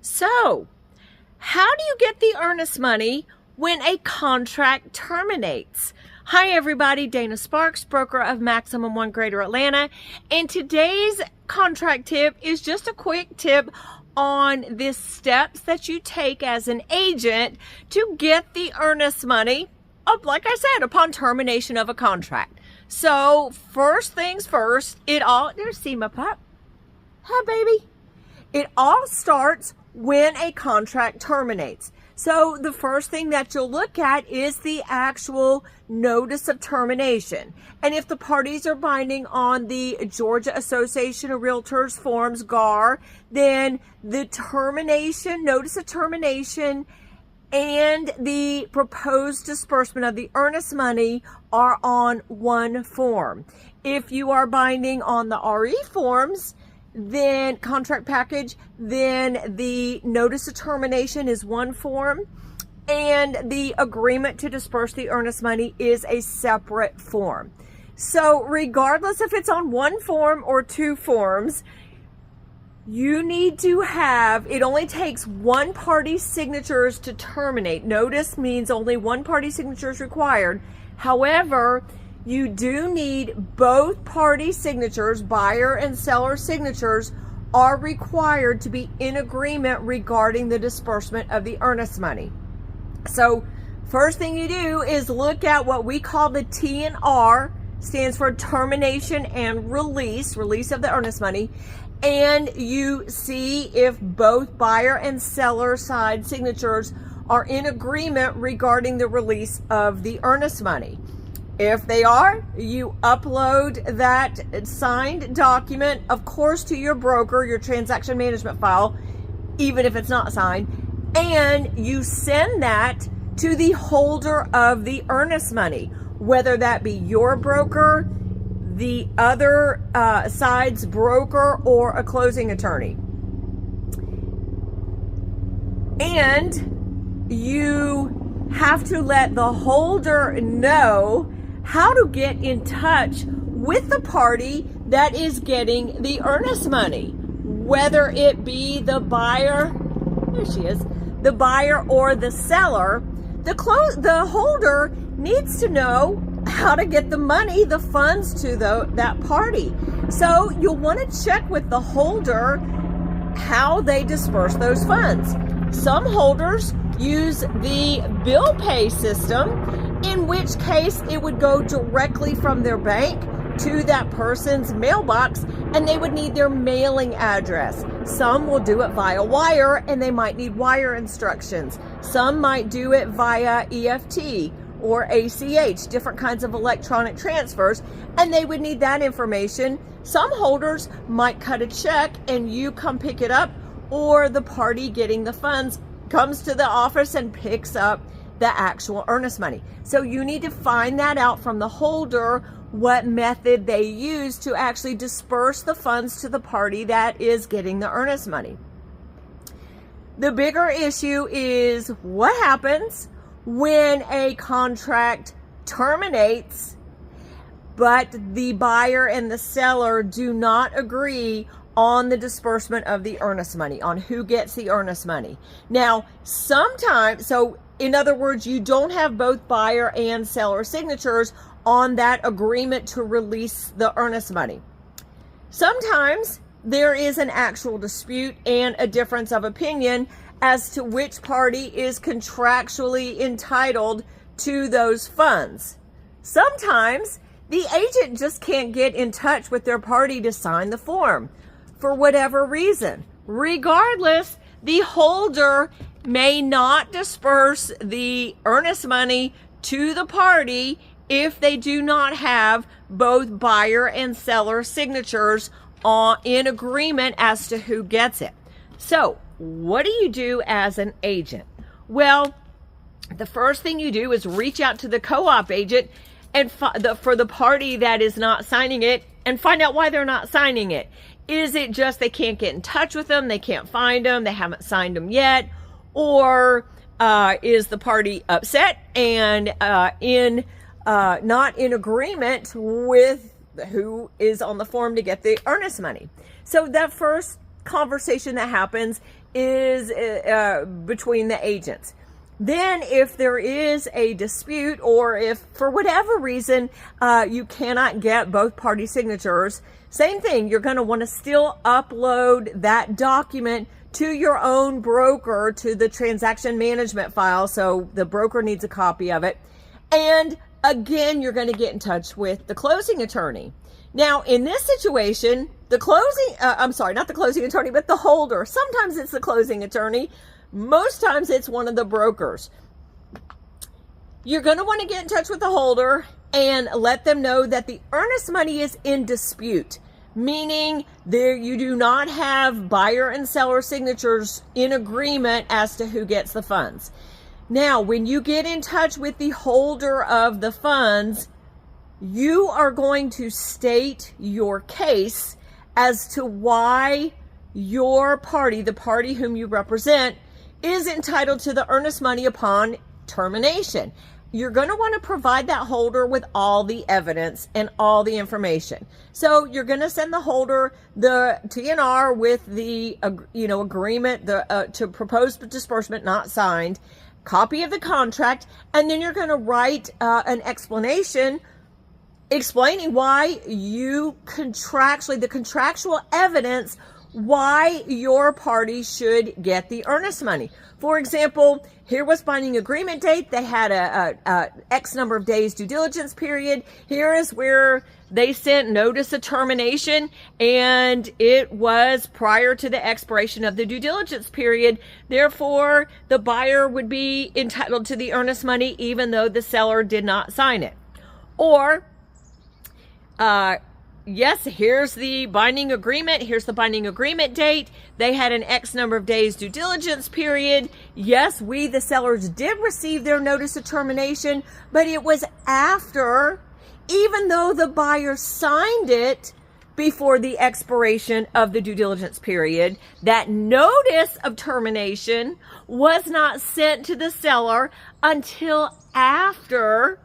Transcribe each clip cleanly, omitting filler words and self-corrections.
So, how do you get the earnest money when a contract terminates? Hi everybody, Dana Sparks, broker of Maximum One Greater Atlanta, and today's contract tip is just a quick tip on the steps that you take as an agent to get the earnest money, like I said, upon termination of a contract. So first things first, there's Seema Pup. Hi baby. It all starts when a contract terminates. So the first thing that you'll look at is the actual notice of termination. And if the parties are binding on the Georgia Association of Realtors forms, GAR, then the termination, notice of termination, and the proposed disbursement of the earnest money are on one form. If you are binding on the RE forms, then contract package, then the notice of termination is one form, and the agreement to disperse the earnest money is a separate form. So regardless if it's on one form or two forms, you need to have, it only takes one party's signatures to terminate. Notice means only one party's signature is required. However, you do need both party signatures, buyer and seller signatures, are required to be in agreement regarding the disbursement of the earnest money. So first thing you do is look at what we call the T&R, stands for termination and release of the earnest money. And you see if both buyer and seller side signatures are in agreement regarding the release of the earnest money. If they are, you upload that signed document, of course, to your broker, your transaction management file, even if it's not signed, and you send that to the holder of the earnest money, whether that be your broker, the other side's broker, or a closing attorney. And you have to let the holder know how to get in touch with the party that is getting the earnest money, whether it be the buyer, there she is, the buyer or the seller. The holder needs to know how to get the money, the funds to that party. So you'll want to check with the holder how they disperse those funds. Some holders use the bill pay system, in which case it would go directly from their bank to that person's mailbox, and they would need their mailing address. Some will do it via wire, and they might need wire instructions. Some might do it via EFT or ACH, different kinds of electronic transfers, and they would need that information. Some holders might cut a check and you come pick it up, or the party getting the funds comes to the office and picks up the actual earnest money. So you need to find that out from the holder, what method they use to actually disperse the funds to the party that is getting the earnest money. The bigger issue is what happens when a contract terminates, but the buyer and the seller do not agree on the disbursement of the earnest money, on who gets the earnest money. Now, sometimes, so in other words, you don't have both buyer and seller signatures on that agreement to release the earnest money. Sometimes there is an actual dispute and a difference of opinion as to which party is contractually entitled to those funds. Sometimes the agent just can't get in touch with their party to sign the form for whatever reason. Regardless, the holder may not disperse the earnest money to the party if they do not have both buyer and seller signatures in agreement as to who gets it. So what do you do as an agent? Well, the first thing you do is reach out to the co-op agent and for the party that is not signing it, and find out why they're not signing it. Is it just they can't get in touch with them, they can't find them, they haven't signed them yet? Or is the party upset and not in agreement with who is on the form to get the earnest money? So that first conversation that happens is between the agents. Then if there is a dispute, or if for whatever reason you cannot get both party signatures, same thing, you're going to want to still upload that document to your own broker, to the transaction management file. So the broker needs a copy of it. And again, you're going to get in touch with the closing attorney. Now, in this situation, the closing attorney, but the holder. Sometimes it's the closing attorney. Most times it's one of the brokers. You're going to want to get in touch with the holder and let them know that the earnest money is in dispute, meaning you do not have buyer and seller signatures in agreement as to who gets the funds. Now, when you get in touch with the holder of the funds, you are going to state your case as to why your party, the party whom you represent, is entitled to the earnest money upon termination. You're going to want to provide that holder with all the evidence and all the information. So you're going to send the holder the TNR with the agreement, to proposed disbursement not signed, copy of the contract, and then you're going to write an explanation explaining why the contractual evidence why your party should get the earnest money. For example, here was binding agreement date. They had a X number of days due diligence period. Here is where they sent notice of termination, and it was prior to the expiration of the due diligence period. Therefore, the buyer would be entitled to the earnest money even though the seller did not sign it. Or, yes, here's the binding agreement. Here's the binding agreement date. They had an X number of days due diligence period. Yes, we, the sellers, did receive their notice of termination, but it was after, even though the buyer signed it before the expiration of the due diligence period, that notice of termination was not sent to the seller until after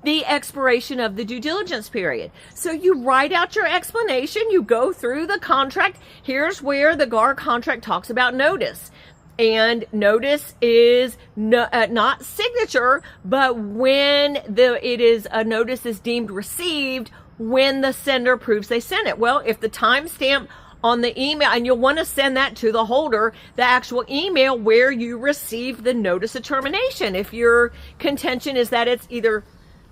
the expiration of the due diligence period. So you write out your explanation, you go through the contract. Here's where the GAR contract talks about notice. And notice is not signature, but when a notice is deemed received when the sender proves they sent it. Well, if the timestamp on the email, and you'll want to send that to the holder, the actual email where you received the notice of termination. If your contention is that it's either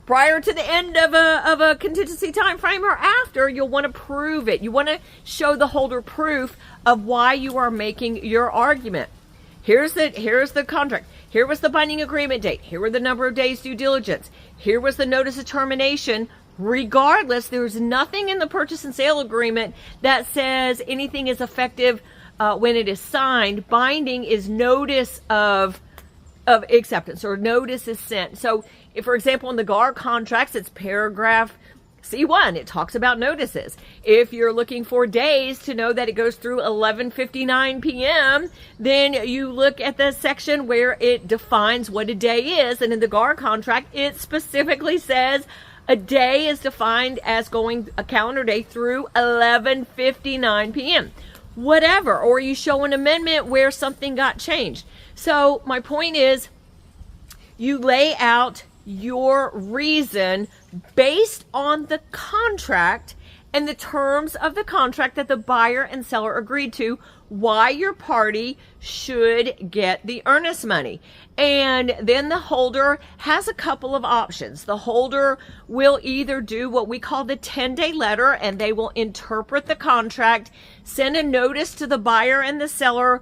prior to the end of a contingency time frame or after, you'll want to prove it. You want to show the holder proof of why you are making your argument. Here's the contract. Here was the binding agreement date. Here were the number of days due diligence. Here was the notice of termination. Regardless, there's nothing in the purchase and sale agreement that says anything is effective when it is signed. Binding is notice of acceptance, or notice is sent. So, if, for example, in the GAR contracts, it's paragraph C1. It talks about notices. If you're looking for days to know that it goes through 11:59 p.m., then you look at the section where it defines what a day is. And in the GAR contract, it specifically says a day is defined as going a calendar day through 11:59 p.m. Whatever. Or you show an amendment where something got changed. So my point is, you lay out your reason based on the contract and the terms of the contract that the buyer and seller agreed to, why your party should get the earnest money. And then the holder has a couple of options. The holder will either do what we call the 10-day letter, and they will interpret the contract, send a notice to the buyer and the seller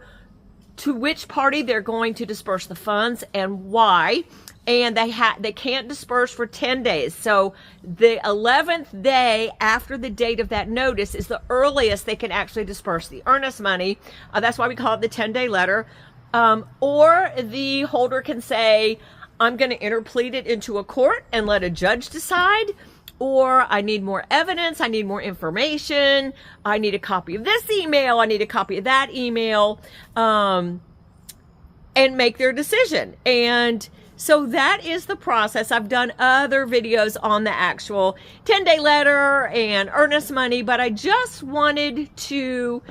to which party they're going to disperse the funds and why. And they can't disperse for 10 days. So the 11th day after the date of that notice is the earliest they can actually disperse the earnest money. That's why we call it the 10-day letter. Or the holder can say, I'm going to interplead it into a court and let a judge decide. Or I need more evidence, I need more information, I need a copy of this email, I need a copy of that email, and make their decision. And so that is the process. I've done other videos on the actual 10-day letter and earnest money, but I just wanted to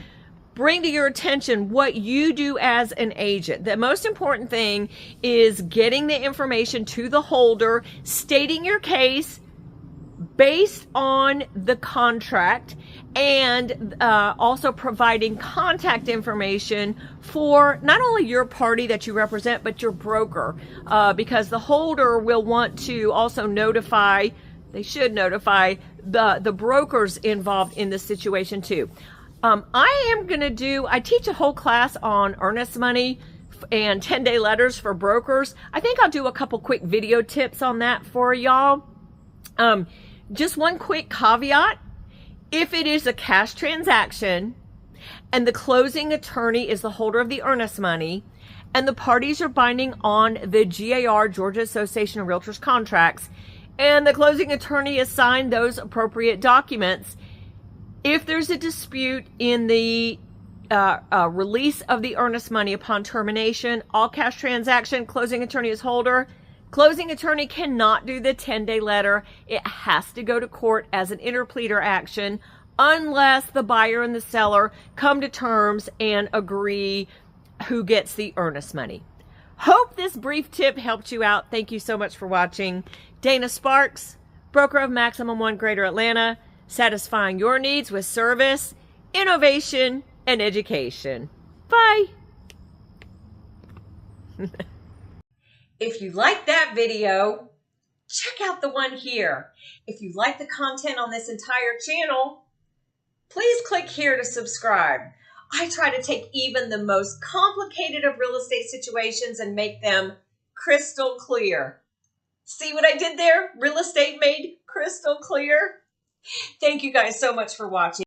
bring to your attention what you do as an agent. The most important thing is getting the information to the holder, stating your case based on the contract, and also providing contact information for not only your party that you represent, but your broker, because the holder will want to also notify, they should notify the brokers involved in this situation too. I teach a whole class on earnest money and 10-day letters for brokers. I think I'll do a couple quick video tips on that for y'all. Just one quick caveat. If it is a cash transaction and the closing attorney is the holder of the earnest money and the parties are binding on the GAR, Georgia Association of Realtors contracts, and the closing attorney has signed those appropriate documents, if there's a dispute in the release of the earnest money upon termination, all cash transaction, closing attorney is holder, closing attorney cannot do the 10-day letter. It has to go to court as an interpleader action unless the buyer and the seller come to terms and agree who gets the earnest money. Hope this brief tip helped you out. Thank you so much for watching. Dana Sparks, broker of Maximum One Greater Atlanta, satisfying your needs with service, innovation, and education. Bye. If you like that video, check out the one here. If you like the content on this entire channel, please click here to subscribe. I try to take even the most complicated of real estate situations and make them crystal clear. See what I did there? Real estate made crystal clear. Thank you guys so much for watching.